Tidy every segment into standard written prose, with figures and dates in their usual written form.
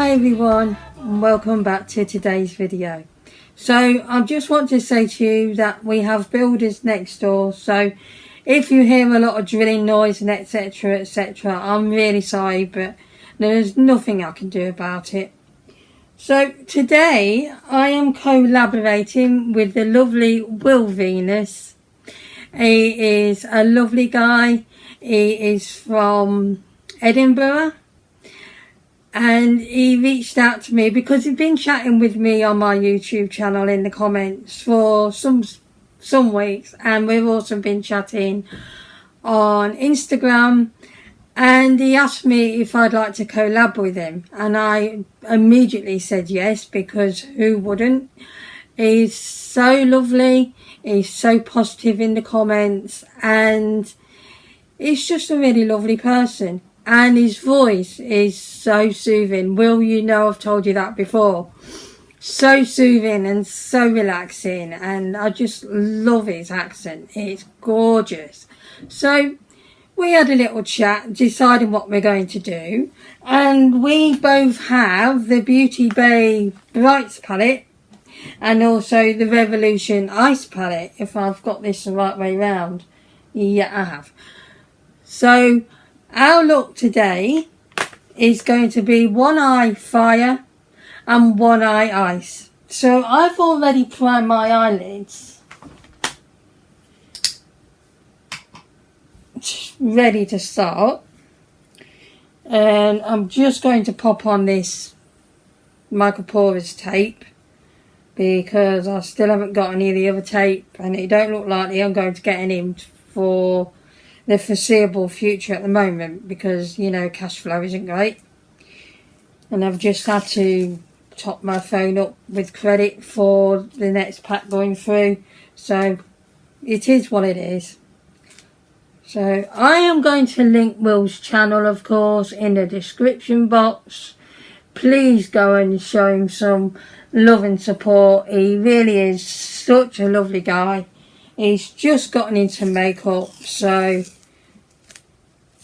Hi everyone, and welcome back to today's video. So I just want to say to you that we have builders next door, so if you hear a lot of drilling noise and etc, I'm really sorry, but there's nothing I can do about it. So today I am collaborating with the lovely Will Venus. He is a lovely guy. He is from Edinburgh. And he reached out to me because he'd been chatting with me on my YouTube channel in the comments for some weeks, and we've also been chatting on Instagram, and he asked me if I'd like to collab with him, and I immediately said yes, because who wouldn't? He's so lovely, he's so positive in the comments, and he's just a really lovely person. And his voice is so soothing. Will, you know I've told you that before. So soothing and so relaxing. And I just love his accent. It's gorgeous. So we had a little chat, deciding what we're going to do. And we both have the Beauty Bay Brights palette. And also the Revolution Ice palette. If I've got this the right way round. Yeah, I have. So our look today is going to be one eye fire and one eye ice. So I've already primed my eyelids, ready to start, and I'm just going to pop on this microporous tape because I still haven't got any of the other tape, and it don't look like I'm going to get any for the foreseeable future at the moment, because you know cash flow isn't great, and I've just had to top my phone up with credit for the next pack going through, so it is what it is. So I am going to link Will's channel, of course, in the description box. Please go and show him some love and support. He really is such a lovely guy. He's just gotten into makeup, so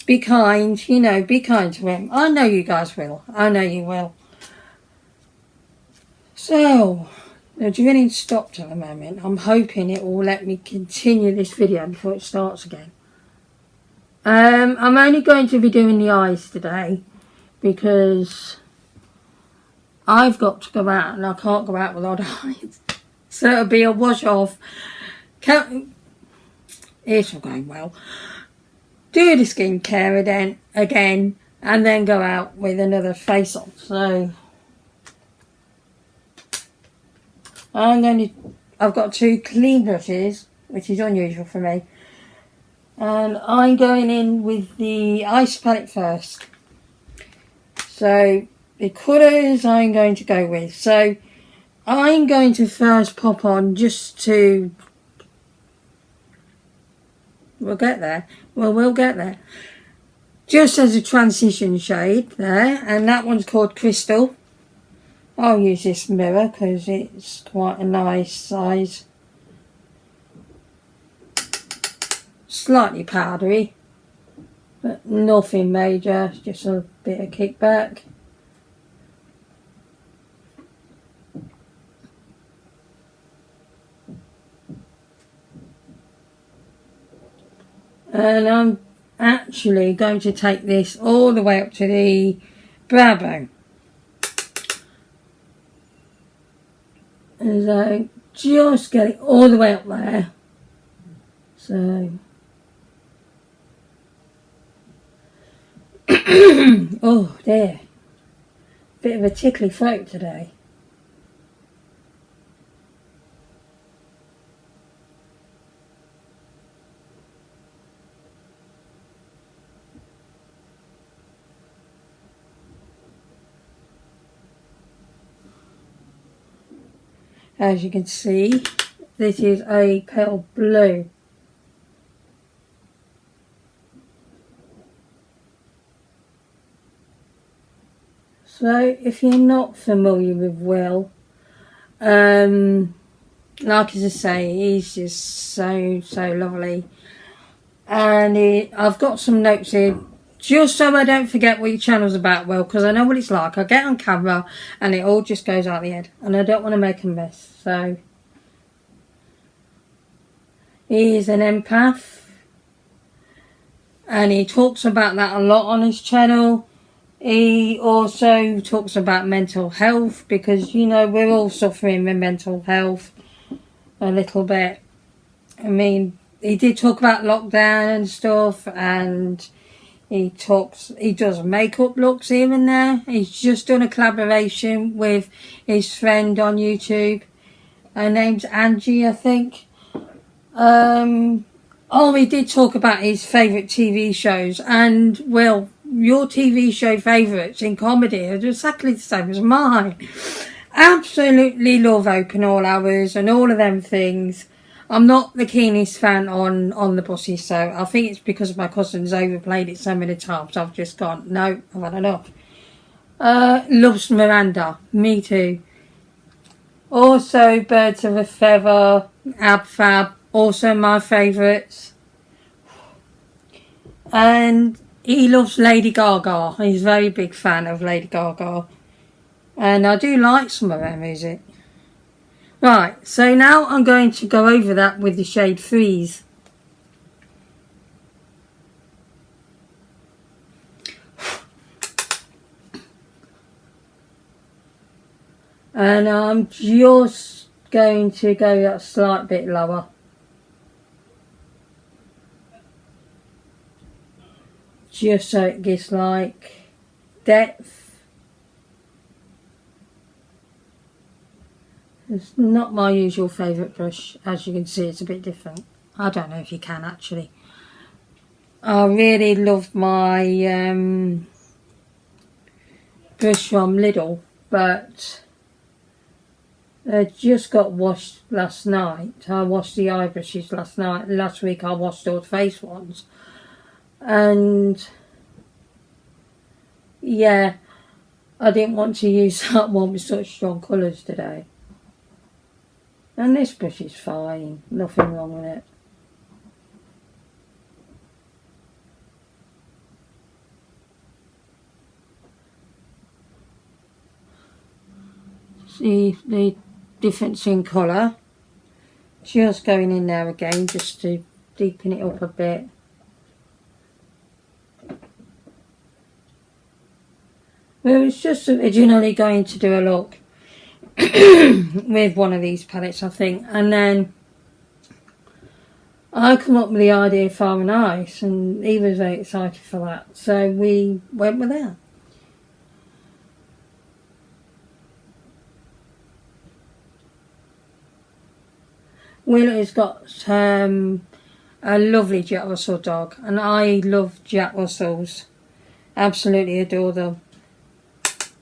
be kind, you know, be kind to him. I know you guys will. I know you will. So, the drilling stopped at the moment. I'm hoping it will let me continue this video before it starts again. I'm only going to be doing the eyes today because I've got to go out and I can't go out with odd eyes. So it'll be a wash off. It's all going well. Do the skincare again, and then go out with another face on. So I've got two clean brushes, which is unusual for me, and I'm going in with the ice palette first. So the colours I'm going to go with. So I'm going to first pop on just to. We'll get there. Well, we'll get there. Just as a transition shade there. And that one's called Crystal. I'll use this mirror because it's quite a nice size. Slightly powdery, but nothing major. Just a bit of kickback. And I'm actually going to take this all the way up to the brow bone. And so just get it all the way up there. So oh dear. Bit of a tickly throat today. As you can see, this is a pale blue. So if you're not familiar with Will, like as I say, he's just so lovely. And I've got some notes here Just so I don't forget what your channel's about, well, because I know what it's like. I get on camera and it all just goes out the head. And I don't want to make a mess. So, he is an empath. And he talks about that a lot on his channel. He also talks about mental health. Because, you know, we're all suffering with mental health a little bit. I mean, he did talk about lockdown and stuff. And he does makeup looks here and there. He's just done a collaboration with his friend on YouTube. Her name's Angie, I think. Oh, he did talk about his favourite TV shows. And, well, your TV show favourites in comedy are exactly the same as mine. Absolutely love Open All Hours and all of them things. I'm not the keenest fan on the buses, so I think it's because my cousin's overplayed it so many times. I've just gone, no, I've had enough. Loves Miranda, me too. Also, Birds of a Feather, Ab Fab, also my favourites. And he loves Lady Gaga. He's a very big fan of Lady Gaga. And I do like some of her music. Right, so now I'm going to go over that with the shade Freeze. And I'm just going to go a slight bit lower. Just so it gives like depth. It's not my usual favourite brush. As you can see, it's a bit different. I don't know if you can actually. I really love my brush from Lidl, but I just got washed last night. I washed the eye brushes last night. Last week I washed all the face ones. And yeah, I didn't want to use that one with such strong colours today. And this brush is fine, nothing wrong with it. See the difference in colour. Just going in there again just to deepen it up a bit. We was just originally going to do a look with one of these palettes, I think, and then I come up with the idea of Far and Ice, and he was very excited for that, so we went with that. Willow's got a lovely Jack Russell dog, and I love Jack Russells, absolutely adore them.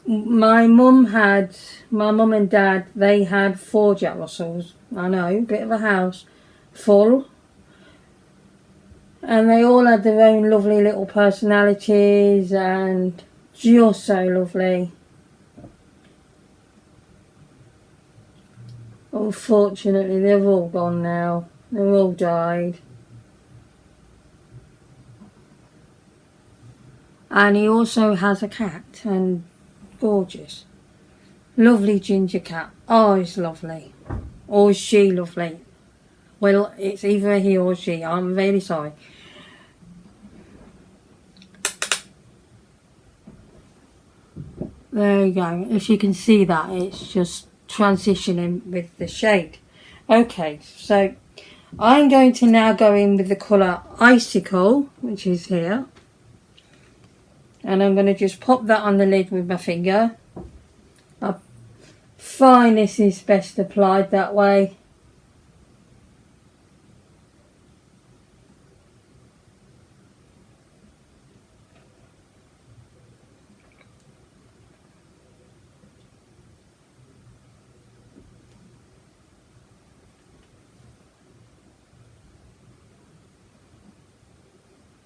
My mum and dad, they had 4 Jack Russells. I know, bit of a house full. And they all had their own lovely little personalities and just so lovely. Unfortunately, they've all gone now. They've all died. And he also has a cat, and gorgeous. Lovely ginger cat. Oh, he's lovely. Or is she lovely? Well, it's either he or she. I'm really sorry. There you go. As you can see that, it's just transitioning with the shade. Okay, so I'm going to now go in with the colour Icicle, which is here. And I'm going to just pop that on the lid with my finger. I find this is best applied that way.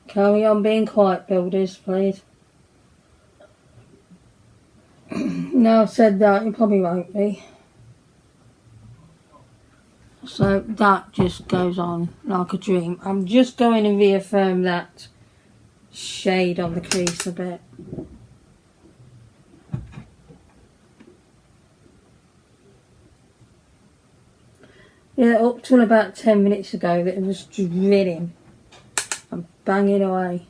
Carry on being quiet, builders, please. Now I've said that, you probably won't be. So that just goes on like a dream. I'm just going to reaffirm that shade on the crease a bit. Yeah, up till about 10 minutes ago that it was drilling and banging away.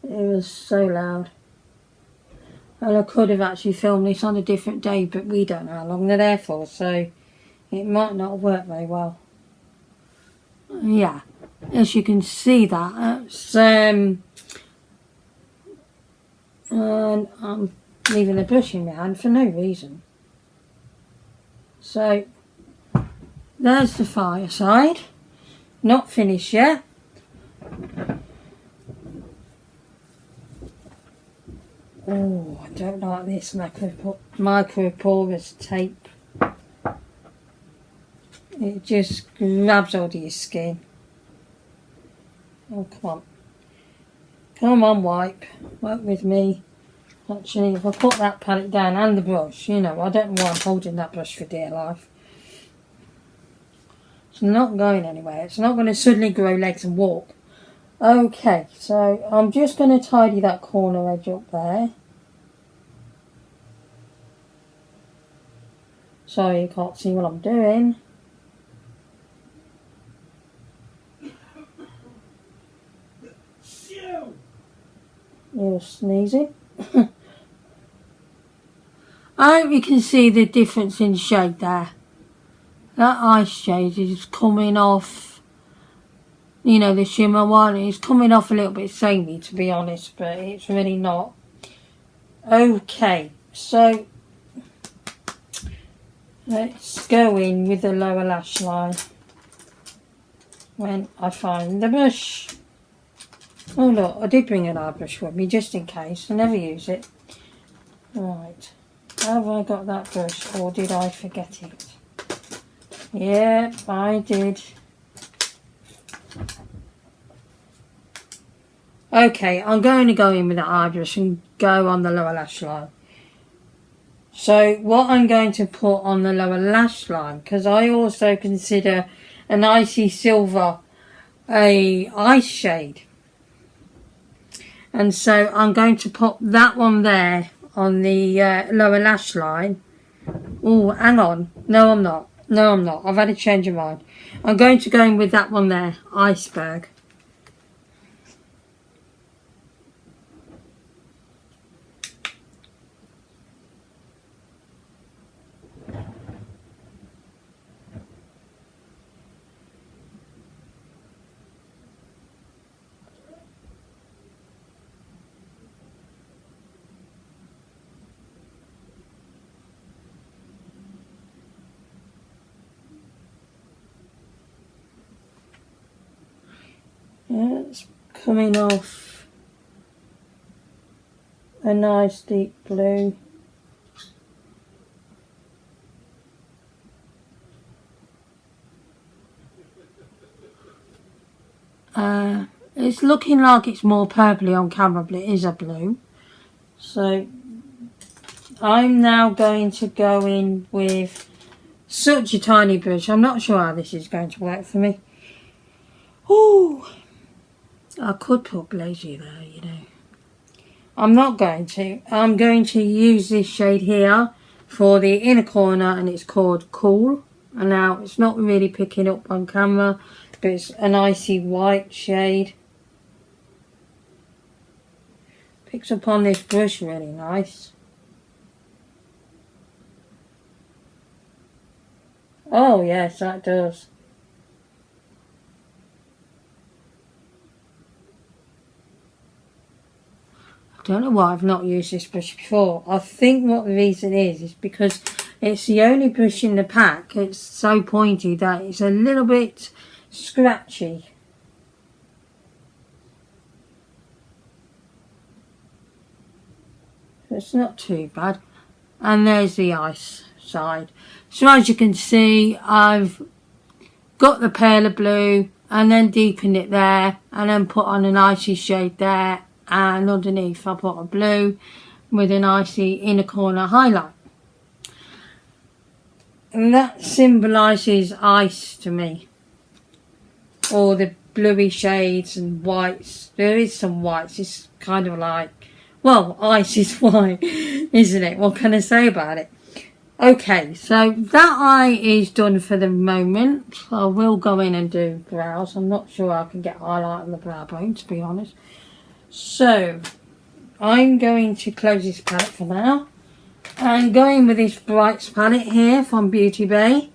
It was so loud. And I could have actually filmed this on a different day, but we don't know how long they're there for, so it might not work very well. Yeah, as you can see that's and I'm leaving the brush in my hand for no reason. So there's the fireside, not finished yet. Oh, I don't like this microporous tape. It just grabs onto your skin. Oh, come on. Come on, wipe. Work with me. Actually, if I put that palette down and the brush, you know, I don't know why I'm holding that brush for dear life. It's not going anywhere. It's not going to suddenly grow legs and walk. Okay, so I'm just going to tidy that corner edge up there. Sorry you can't see what I'm doing. You're sneezing. I hope you can see the difference in shade there. That ice shade is coming off, you know, the shimmer one is coming off a little bit samey, to be honest, but it's really not. Okay, so let's go in with the lower lash line when I find the brush. Oh look, I did bring an eye brush with me just in case. I never use it. Right, have I got that brush or did I forget it? Yeah, I did. Okay, I'm going to go in with the eye brush and go on the lower lash line. So what I'm going to put on the lower lash line, because I also consider an icy silver a ice shade. And so I'm going to put that one there on the lower lash line. Oh, hang on. No, I'm not. No, I'm not. I've had a change of mind. I'm going to go in with that one there, Iceberg. Yeah, it's coming off a nice deep blue. It's looking like it's more purpley on camera, but it is a blue. So I'm now going to go in with such a tiny brush. I'm not sure how this is going to work for me. Oh, I could put glazy there, you know. I'm not going to. I'm going to use this shade here for the inner corner, and it's called Cool. And now it's not really picking up on camera, but it's an icy white shade. Picks up on this brush really nice. Oh yes, that does. I don't know why I've not used this brush before. I think what the reason is because it's the only brush in the pack. It's so pointy that it's a little bit scratchy. It's not too bad. And there's the ice side. So as you can see, I've got the paler blue and then deepened it there and then put on an icy shade there, and underneath I put a blue with an icy inner corner highlight. And that symbolises ice to me. or the bluey shades and whites. There is some whites. It's kind of like, well, ice is white, isn't it? What can I say about it? Okay, so that eye is done for the moment. I will go in and do brows. I'm not sure I can get highlight on the brow bone, to be honest. So I'm going to close this palette for now and go in with this Brights palette here from Beauty Bay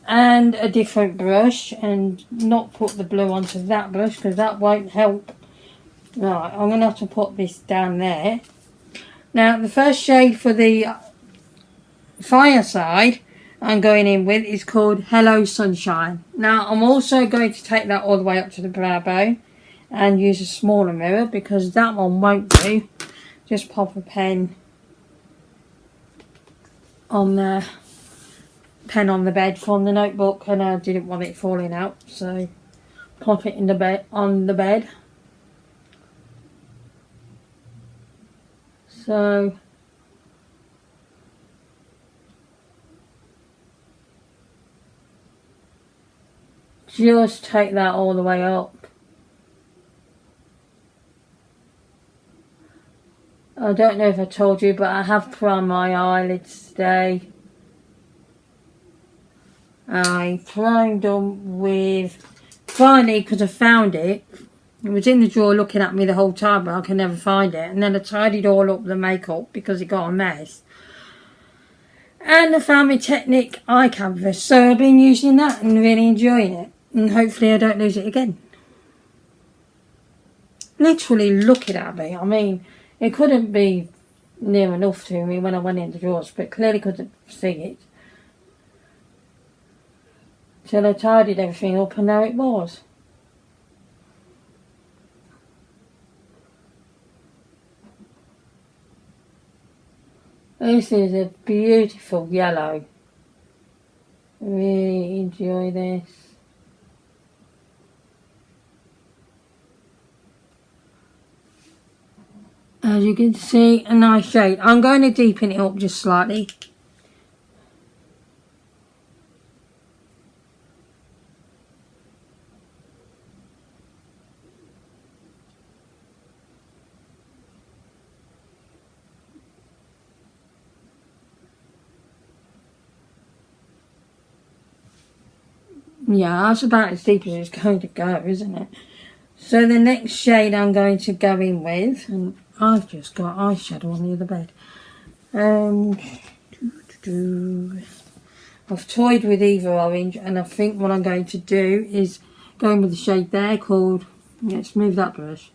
and a different brush, and not put the blue onto that brush because that won't help. Right, I'm going to have to put this down there. Now the first shade for the Fireside I'm going in with is called Hello Sunshine. Now I'm also going to take that all the way up to the brow bone and use a smaller mirror because that one won't do. Just pop a pen on the bed from the notebook, and I didn't want it falling out, so pop it in the bed on the bed. So just take that all the way up. I don't know if I told you, but I have primed my eyelids today. I primed them with, finally, because I found it. It was in the drawer looking at me the whole time, but I could never find it. And then I tidied all up the makeup because it got a mess. And I found my Technic eye canvas. So I've been using that and really enjoying it. And hopefully I don't lose it again. Literally looking at me. I mean, it couldn't be near enough to me when I went in the drawers, but clearly couldn't see it. Till I tidied everything up, and now it was. This is a beautiful yellow. Really enjoy this. As you can see, a nice shade. I'm going to deepen it up just slightly. Yeah, that's about as deep as it's going to go, isn't it? So the next shade I'm going to go in with, and I've just got eyeshadow on the other bed. I've toyed with Eva Orange, and I think what I'm going to do is go in with the shade there called, let's move that brush,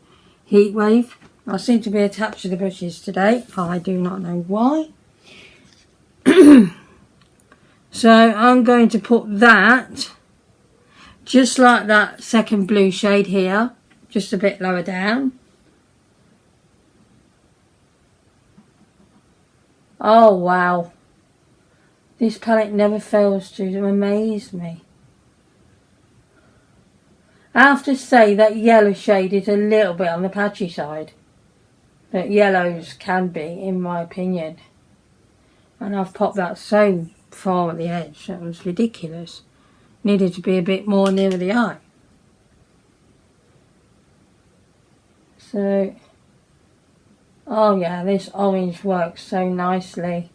Heat Wave. I seem to be attached to the brushes today. I do not know why. So I'm going to put that just like that second blue shade here, just a bit lower down. Oh wow, this palette never fails to amaze me. I have to say that yellow shade is a little bit on the patchy side, but yellows can be, in my opinion. And I've popped that so far at the edge, that was ridiculous. Needed to be a bit more near the eye. So, oh yeah, this orange works so nicely.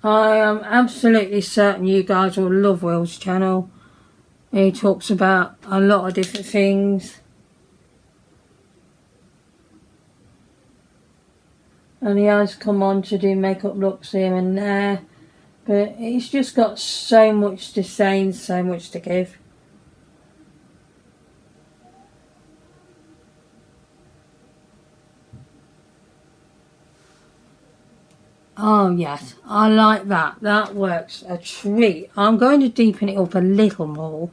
I am absolutely certain you guys will love Will's channel. He talks about a lot of different things. And he has come on to do makeup looks here and there. But he's just got so much to say and so much to give. Oh yes, I like that. That works a treat. I'm going to deepen it up a little more.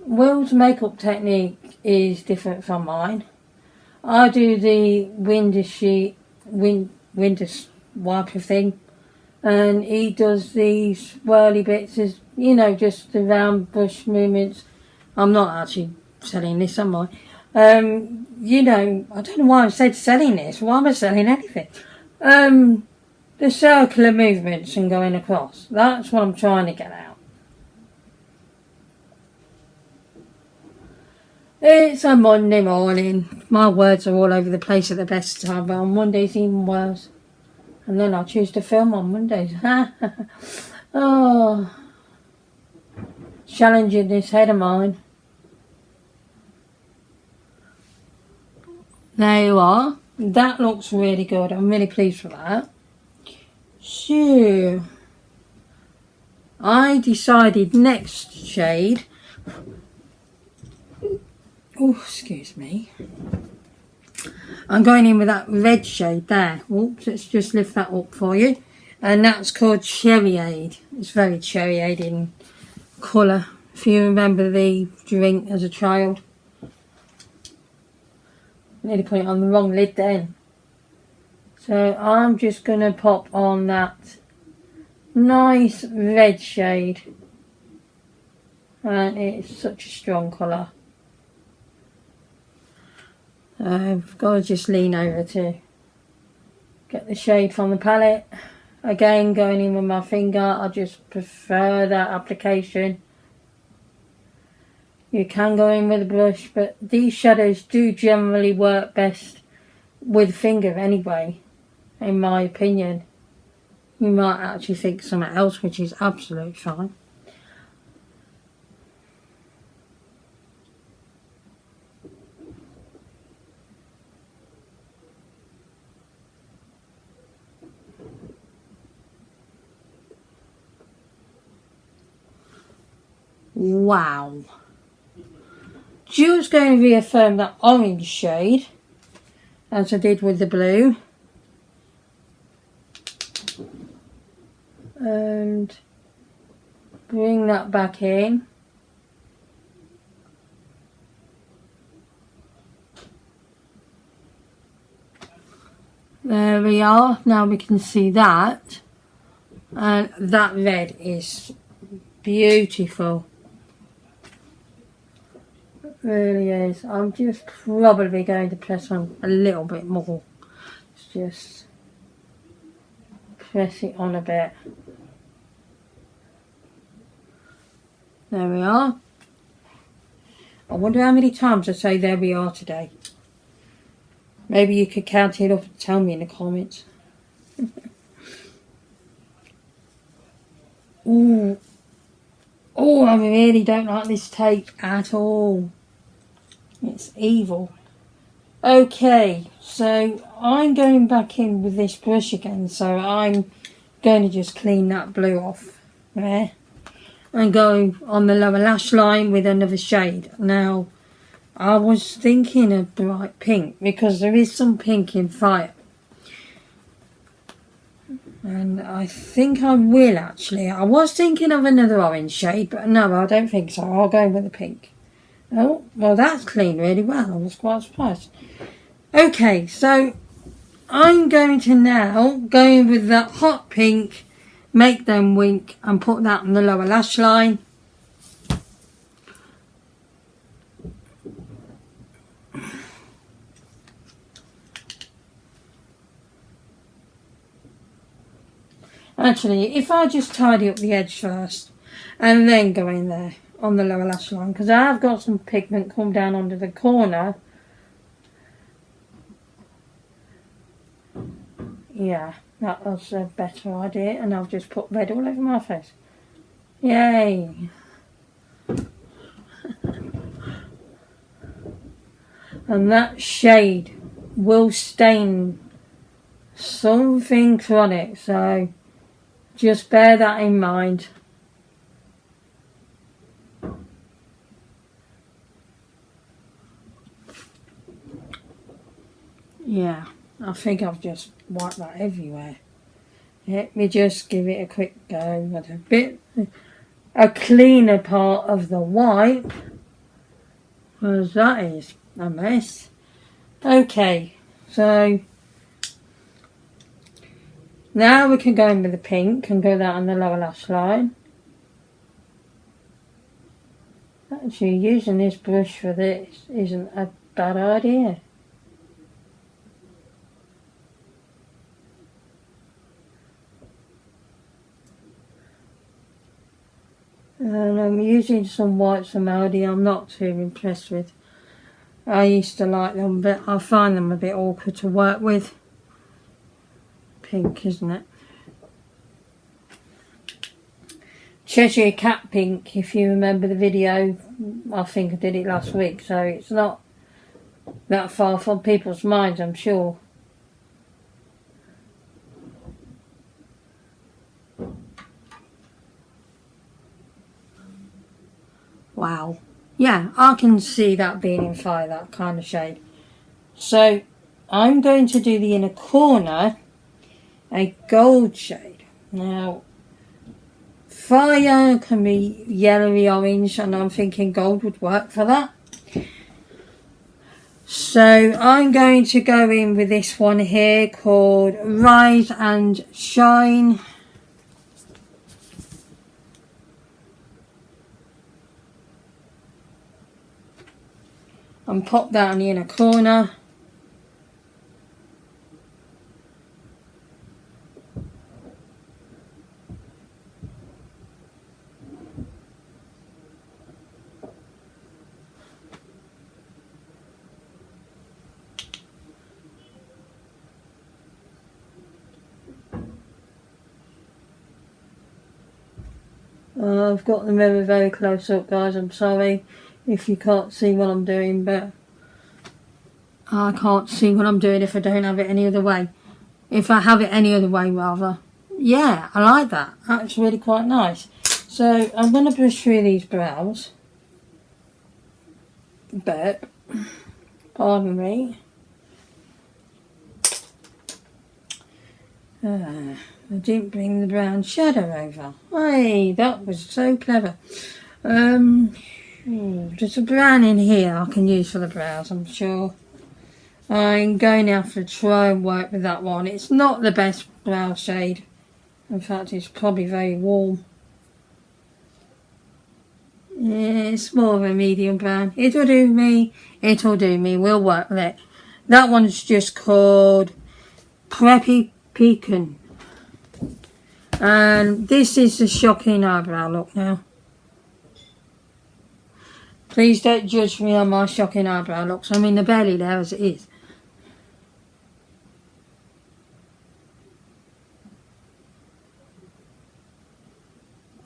Will's makeup technique is different from mine. I do the window wiper thing, and he does these swirly bits, as you know, just the round brush movements. I'm not actually selling this, am I? You know, I don't know why I said selling this. Why am I selling anything? The circular movements and going across. That's what I'm trying to get out. It's a Monday morning. My words are all over the place at the best time, but on Mondays even worse. And then I choose to film on Mondays. Oh, challenging this head of mine. There you are. That looks really good. I'm really pleased with that. So, I decided next shade. Oh, excuse me. I'm going in with that red shade there. Oops, let's just lift that up for you. And that's called Cherryade. It's very cherryade in colour. If you remember the drink as a child. Nearly put it on the wrong lid then. So I'm just going to pop on that nice red shade. And it's such a strong colour. I've got to just lean over to get the shade from the palette. Again, going in with my finger, I just prefer that application. You can go in with a brush, but these shadows do generally work best with a finger anyway, in my opinion. You might actually think something else, which is absolutely fine. Wow. Just going to reaffirm that orange shade as I did with the blue, and bring that back in. There we are. Now we can see that, and that red is beautiful. Really is. I'm just probably going to press on a little bit more. Just press it on a bit. There we are. I wonder how many times I say there we are today. Maybe you could count it up and tell me in the comments. Ooh. Oh, I really don't like this tape at all. It's evil. Okay, so I'm going back in with this brush again, so I'm going to just clean that blue off there and go on the lower lash line with another shade. Now, I was thinking of bright pink because there is some pink in Fire. And I think I will actually. I was thinking of another orange shade, but no, I don't think so. I'll go with the pink. Oh, well, that's cleaned really well. I was quite surprised. Okay, so I'm going to now go in with that hot pink, make them wink, and put that on the lower lash line. Actually, if I just tidy up the edge first and then go in there on the lower lash line, because I have got some pigment come down onto the corner. Yeah, that was a better idea, and I've just put red all over my face. Yay! And that shade will stain something on it, so just bear that in mind. Yeah, I think I've just wiped that everywhere. Let me just give it a quick go with a cleaner part of the wipe, because that is a mess. Okay, so now we can go in with the pink and go that on the lower lash line. Actually, using this brush for this isn't a bad idea. And I'm using some whites from Aldi I'm not too impressed with. I used to like them, but I find them a bit awkward to work with. Pink, isn't it? Cheshire Cat pink, if you remember the video. I think I did it last week, so it's not that far from people's minds, I'm sure. Wow. Yeah, I can see that being in fire, that kind of shade. So I'm going to do the inner corner, a gold shade. Now, fire can be yellowy orange, and I'm thinking gold would work for that. So I'm going to go in with this one here called Rise and Shine. And pop that on the inner corner. I've got the mirror very close up, guys. I'm sorry if you can't see what I'm doing, but I can't see what I'm doing if I don't have it any other way. If I have it any other way, rather. Yeah, I like that. That's really quite nice. So I'm going to brush through these brows. But, pardon me. I didn't bring the brown shadow over. Hey, that was so clever. There's a brown in here I can use for the brows, I'm sure. I'm going to have to try and work with that one. It's not the best brow shade. In fact, it's probably very warm. Yeah, it's more of a medium brown. It'll do me. It'll do me. We'll work with it. That one's just called Preppy Pecan. And this is the shocking eyebrow look now. Please don't judge me on my shocking eyebrow looks. I mean, they're barely there as it is.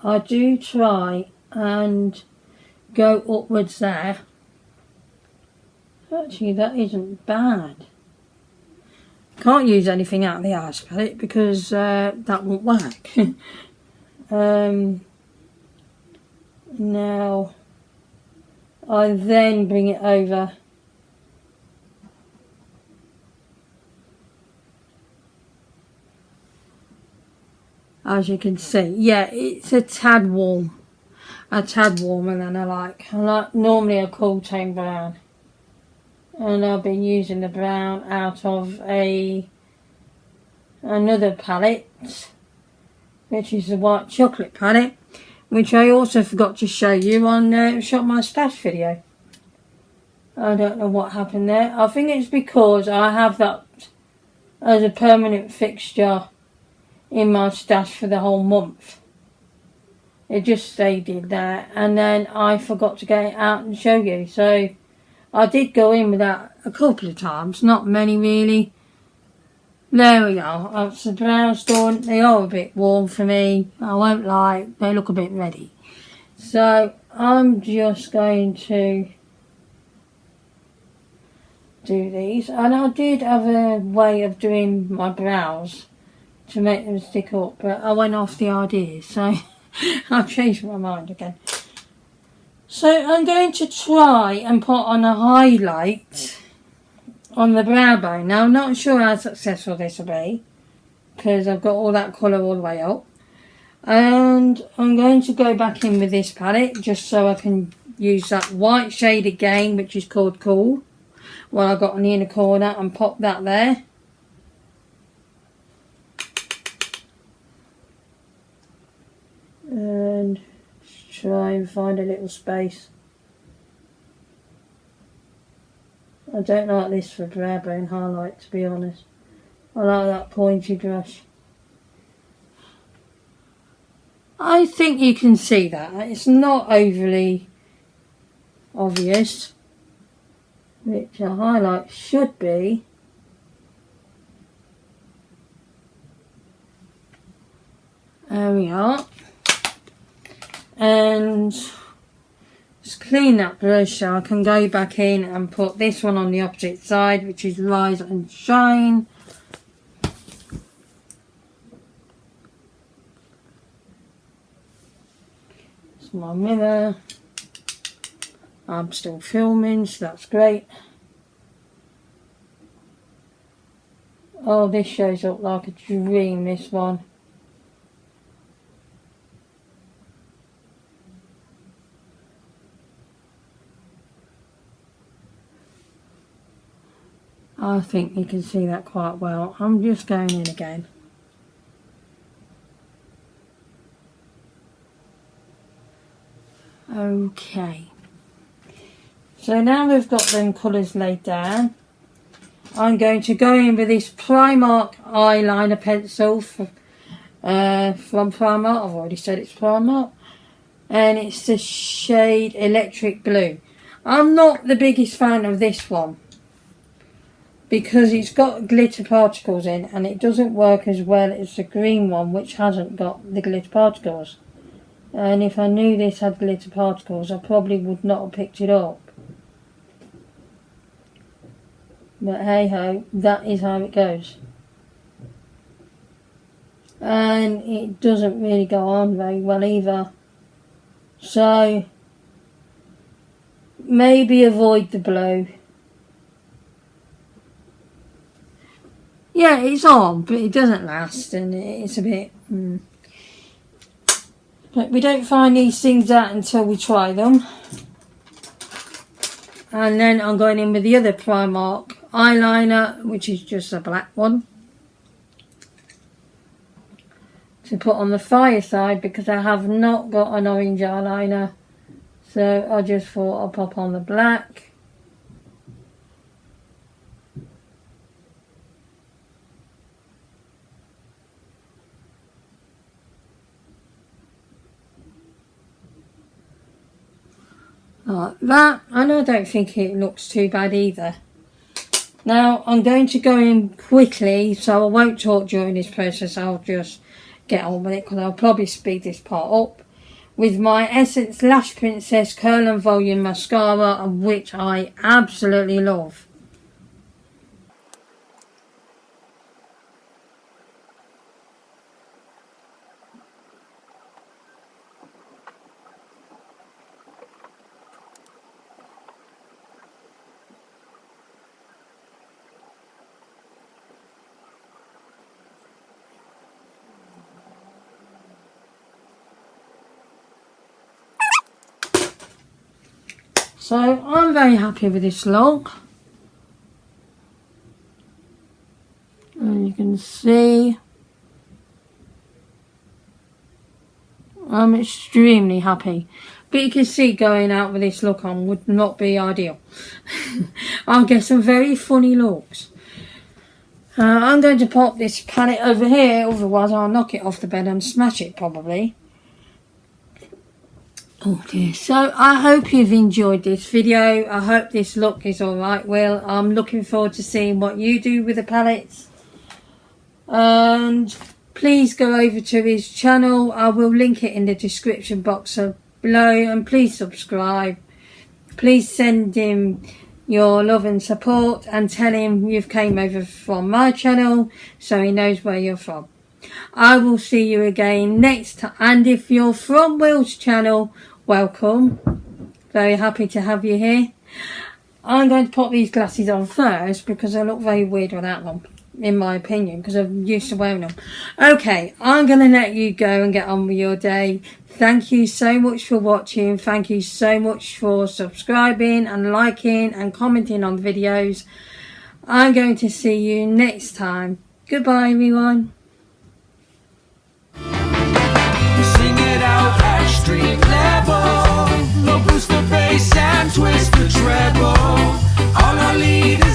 I do try and go upwards there. Actually, that isn't bad. Can't use anything out of the eyes palette because that won't work. Now, I then bring it over. As you can see, yeah, it's a tad warm. A tad warmer than I like. I like normally a cool tone brown. And I've been using the brown out of another palette, which is the white chocolate palette, which I also forgot to show you on Shop My Stash video. I don't know what happened there. I think it's because I have that as a permanent fixture in my stash for the whole month. It just stayed in there, and then I forgot to get it out and show you. So I did go in with that a couple of times, not many really. There we go. That's the brows done. They are a bit warm for me. I won't lie, they look a bit ready. So I'm just going to do these. And I did have a way of doing my brows to make them stick up, but I went off the idea, so I've changed my mind again. So I'm going to try and put on a highlight on the brow bone. Now I'm not sure how successful this will be because I've got all that colour all the way up. And I'm going to go back in with this palette just so I can use that white shade again, which is called Cool. What I got on the inner corner, and pop that there. And try and find a little space. I don't like this for brow bone highlight, to be honest. I like that pointy brush. I think you can see that. It's not overly obvious, which a highlight should be. There we are. And just clean that brush so I can go back in and put this one on the opposite side, which is Rise and Shine. It's my mirror. I'm still filming, so that's great. Oh, this shows up like a dream, this one. I think you can see that quite well. I'm just going in again. Okay. So now we've got them colours laid down, I'm going to go in with this Primark eyeliner pencil from Primark. I've already said it's Primark. And it's the shade Electric Blue. I'm not the biggest fan of this one, because it's got glitter particles in and it doesn't work as well as the green one, which hasn't got the glitter particles. And if I knew this had glitter particles, I probably would not have picked it up. But hey ho, that is how it goes. And it doesn't really go on very well either. So maybe avoid the blue. Yeah, it's on, but it doesn't last, and it's a bit... But we don't find these things out until we try them. And then I'm going in with the other Primark eyeliner, which is just a black one, to put on the fire side, because I have not got an orange eyeliner. So I just thought I'll pop on the black. Like that, and I don't think it looks too bad either. Now I'm going to go in quickly, so I won't talk during this process. I'll just get on with it, because I'll probably speed this part up, with my Essence Lash Princess Curl and Volume Mascara, which I absolutely love. So I'm very happy with this look. And you can see I'm extremely happy. But you can see going out with this look on would not be ideal. I'll get some very funny looks. I'm going to pop this palette over here, otherwise I'll knock it off the bed and smash it probably. Oh dear. So I hope you've enjoyed this video. I hope this look is alright, Will. I'm looking forward to seeing what you do with the palettes. And please go over to his channel. I will link it in the description box below. And please subscribe. Please send him your love and support, and tell him you've came over from my channel so he knows where you're from. I will see you again next time. And if you're from Will's channel, welcome. Very happy to have you here. I'm going to put these glasses on first, because I look very weird without them, in my opinion, because I'm used to wearing them. Okay, I'm going to let you go and get on with your day. Thank you so much for watching. Thank you so much for subscribing and liking and commenting on videos. I'm going to see you next time. Goodbye, everyone. Sing it out at street level. No boost the bass and twist the treble. All lead